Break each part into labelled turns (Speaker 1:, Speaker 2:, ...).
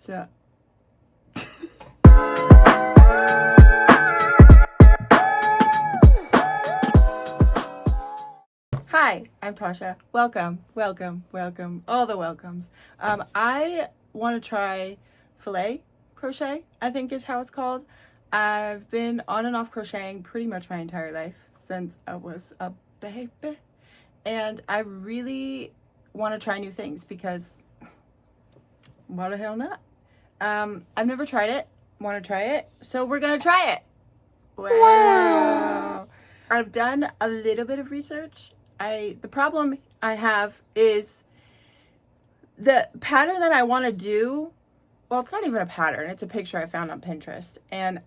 Speaker 1: So. Hi, I'm Tasha. Welcome, welcome, welcome, all the welcomes. I want to try Filet crochet, I think is how it's called. I've been on and off crocheting pretty much my entire life since I was a baby. And I really want to try new things because why the hell not? I've never tried it, want to try it, so we're gonna try it. Wow. I've done a little bit of research. The problem I have is the pattern that I want to do. Well, it's not even a pattern. It's a picture I found on Pinterest. And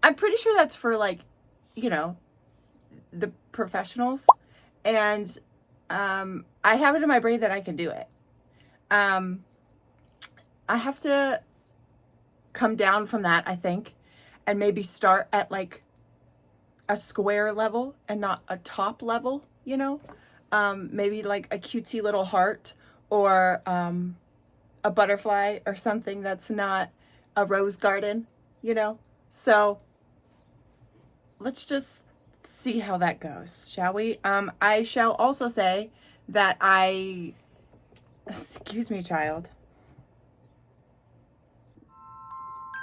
Speaker 1: I'm pretty sure that's for, like, you know, the professionals. And I have it in my brain that I can do it. I have to come down from that, I think, and maybe start at, like, a square level and not a top level, you know? Maybe like a cutesy little heart or a butterfly or something that's not a rose garden, you know? So let's just see how that goes, shall we? I shall also say that excuse me, child.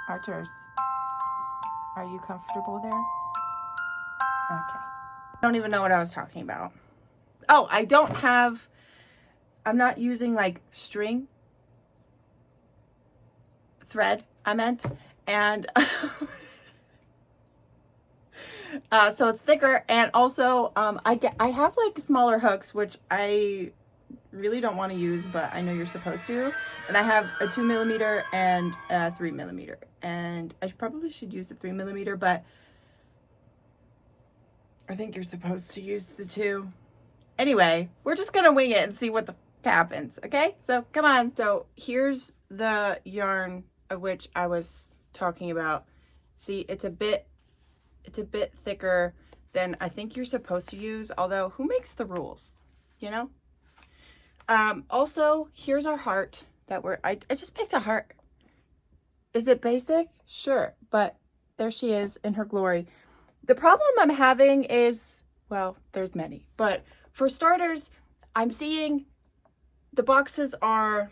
Speaker 1: Archers, are you comfortable there? Okay. I don't even know what I was talking about. Oh, I'm not using like string, thread, I meant. And so it's thicker. And also I have like smaller hooks, which I really don't want to use, but I know you're supposed to. And I have a 2mm and a 3mm. And I probably should use the 3mm, but I think you're supposed to use the 2. Anyway, we're just gonna wing it and see what the happens, okay? So come on. So here's the yarn of which I was talking about. See, it's a bit thicker than I think you're supposed to use, although who makes the rules, you know? Also, here's our heart that I just picked a heart. Is it basic? Sure, but there she is in her glory. The problem I'm having is, well, there's many, but for starters, I'm seeing the boxes are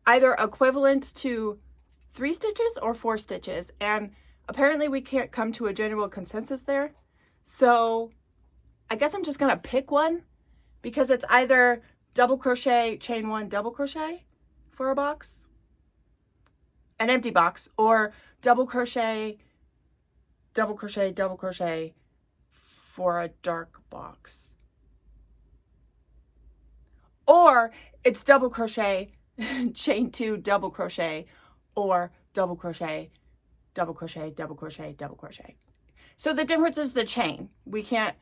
Speaker 1: either equivalent to 3 stitches or 4 stitches, and apparently we can't come to a general consensus there. So I guess I'm just gonna pick one because it's either double crochet, chain 1, double crochet for a box, an empty box, or double crochet, double crochet, double crochet for a dark box. Or it's double crochet, chain 2, double crochet, or double crochet, double crochet, double crochet, double crochet. So the difference is the chain. We can't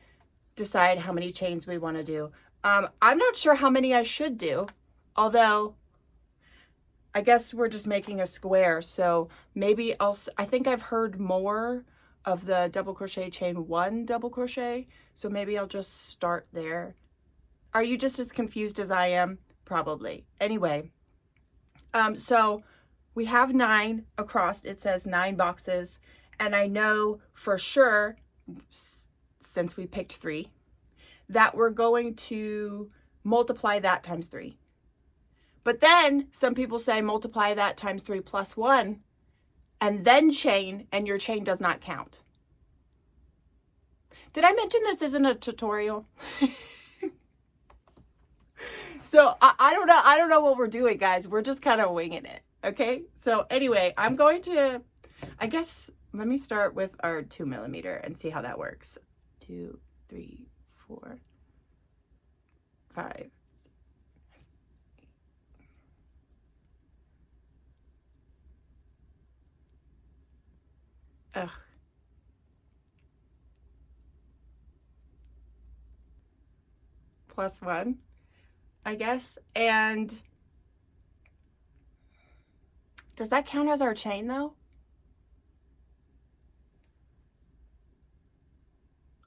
Speaker 1: decide how many chains we want to do. I'm not sure how many I should do, although I guess we're just making a square. So maybe I think I've heard more of the double crochet, chain 1, double crochet. So maybe I'll just start there. Are you just as confused as I am? Probably. Anyway, so we have 9 across. It says 9 boxes. And I know for sure, since we picked 3, that we're going to multiply that times 3. But then some people say multiply that times 3 plus 1 and then chain, and your chain does not count. Did I mention this isn't a tutorial? So I don't know what we're doing, guys. We're just kind of winging it. Okay. So anyway, I'm going to, I guess, let me start with our 2mm and see how that works. 2, 3, 4, 5. Ugh. Plus 1, I guess. And does that count as our chain though?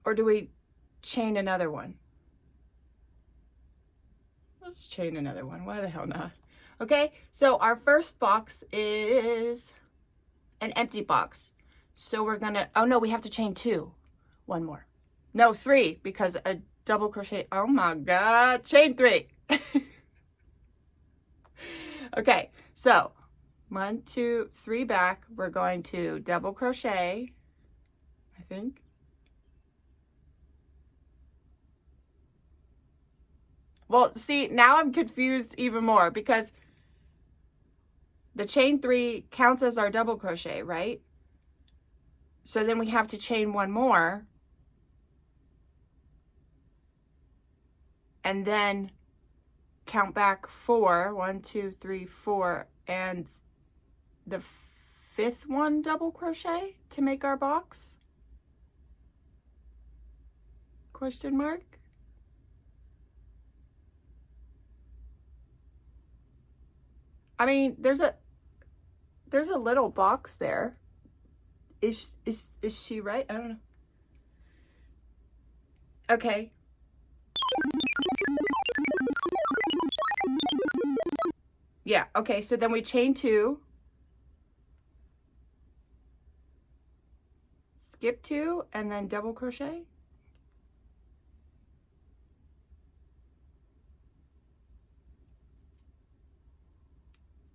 Speaker 1: Or do we chain another one? Let's chain another one. Why the hell not? Okay, so our first box is an empty box. So we're gonna, oh no, we have to chain 2. One more. No, 3, because a double crochet, oh my God, chain 3. Okay, so 1, 2, 3 back. We're going to double crochet, I think. Well, see, now I'm confused even more because the chain 3 counts as our double crochet, right? So then we have to chain 1 more. And then count back 4. 1, 2, 3, 4. And the 5th one double crochet to make our box? Question mark? I mean, there's a little box there. Is she right? I don't know. Okay. Yeah, okay, so then we chain 2. Skip 2 and then double crochet.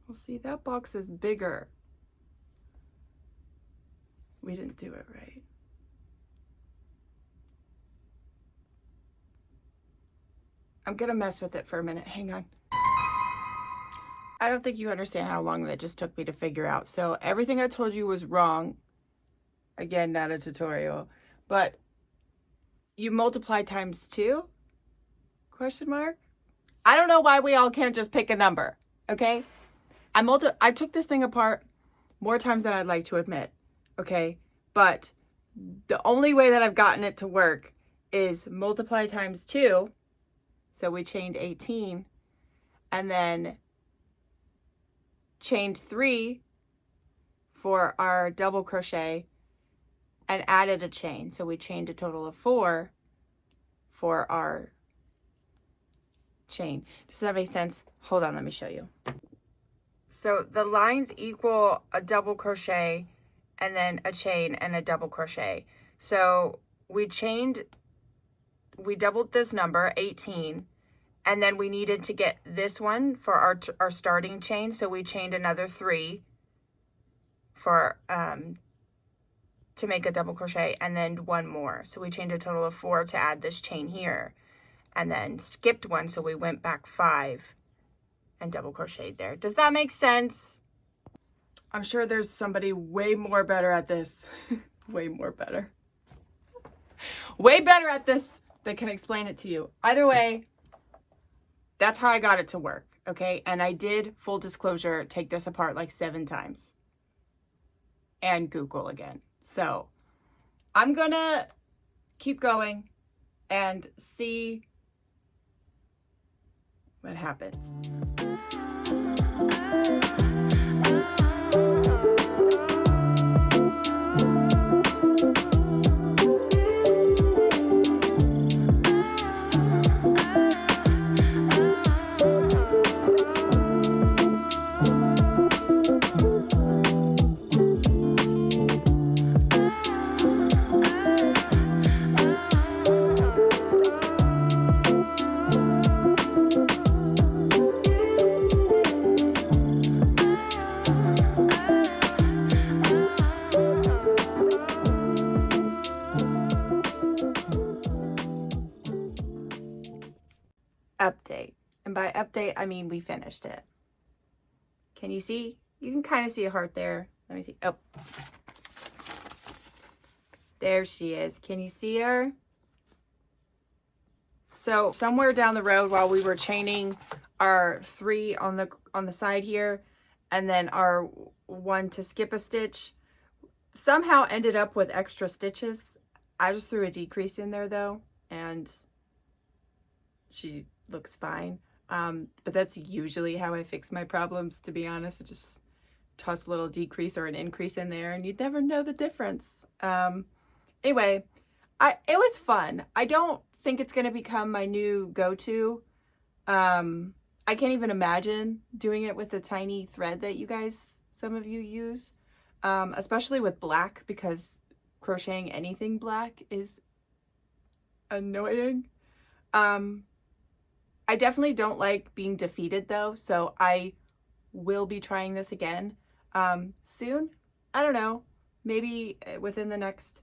Speaker 1: Well, see, that box is bigger. We didn't do it right. I'm gonna mess with it for a minute. Hang on. I don't think you understand how long that just took me to figure out. So everything I told you was wrong. Again, not a tutorial, but you multiply times 2? Question mark? I don't know why we all can't just pick a number, okay? I took this thing apart more times than I'd like to admit, okay? But the only way that I've gotten it to work is multiply times 2. So we chained 18 and then chained 3 for our double crochet and added a chain. So we chained a total of 4 for our chain. Does that make sense? Hold on, let me show you. So the lines equal a double crochet and then a chain and a double crochet. So we doubled this number, 18, and then we needed to get this one for our starting chain. So we chained another 3 for, to make a double crochet and then 1 more. So we chained a total of 4 to add this chain here and then skipped 1. So we went back 5 and double crocheted there. Does that make sense? I'm sure there's somebody way more better at this. Way more better. Way better at this that can explain it to you. Either way, that's how I got it to work, okay? And I did, full disclosure, take this apart like 7 times. And Google again. So I'm gonna keep going and see what happens. Update. And by update, I mean we finished it. Can you see? You can kind of see a heart there. Let me see. Oh. There she is. Can you see her? So somewhere down the road while we were chaining our 3 on the side here and then our 1 to skip a stitch, somehow ended up with extra stitches. I just threw a decrease in there though, and she looks fine. But that's usually how I fix my problems, to be honest. I just toss a little decrease or an increase in there and you'd never know the difference. Anyway, it was fun. I don't think it's going to become my new go-to. I I can't even imagine doing it with the tiny thread that you guys, some of you use, especially with black, because crocheting anything black is annoying. I definitely don't like being defeated though, so I will be trying this again soon. I don't know, maybe within the next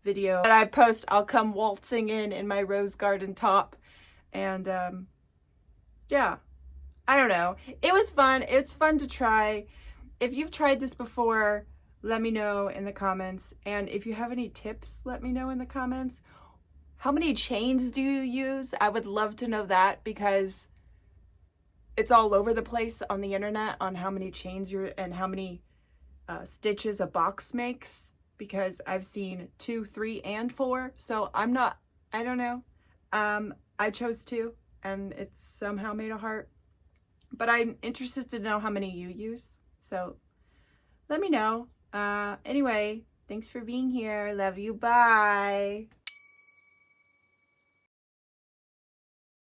Speaker 1: video that I post, I'll come waltzing in my rose garden top, and yeah, I don't know. It was fun. It's fun to try. If you've tried this before, let me know in the comments, and if you have any tips, let me know in the comments. How many chains do you use? I would love to know that, because it's all over the place on the internet on how many chains you're and how many stitches a box makes, because I've seen 2, 3, and 4. So I don't know. I chose 2 and it's somehow made a heart, but I'm interested to know how many you use. So let me know. Anyway, thanks for being here. Love you. Bye.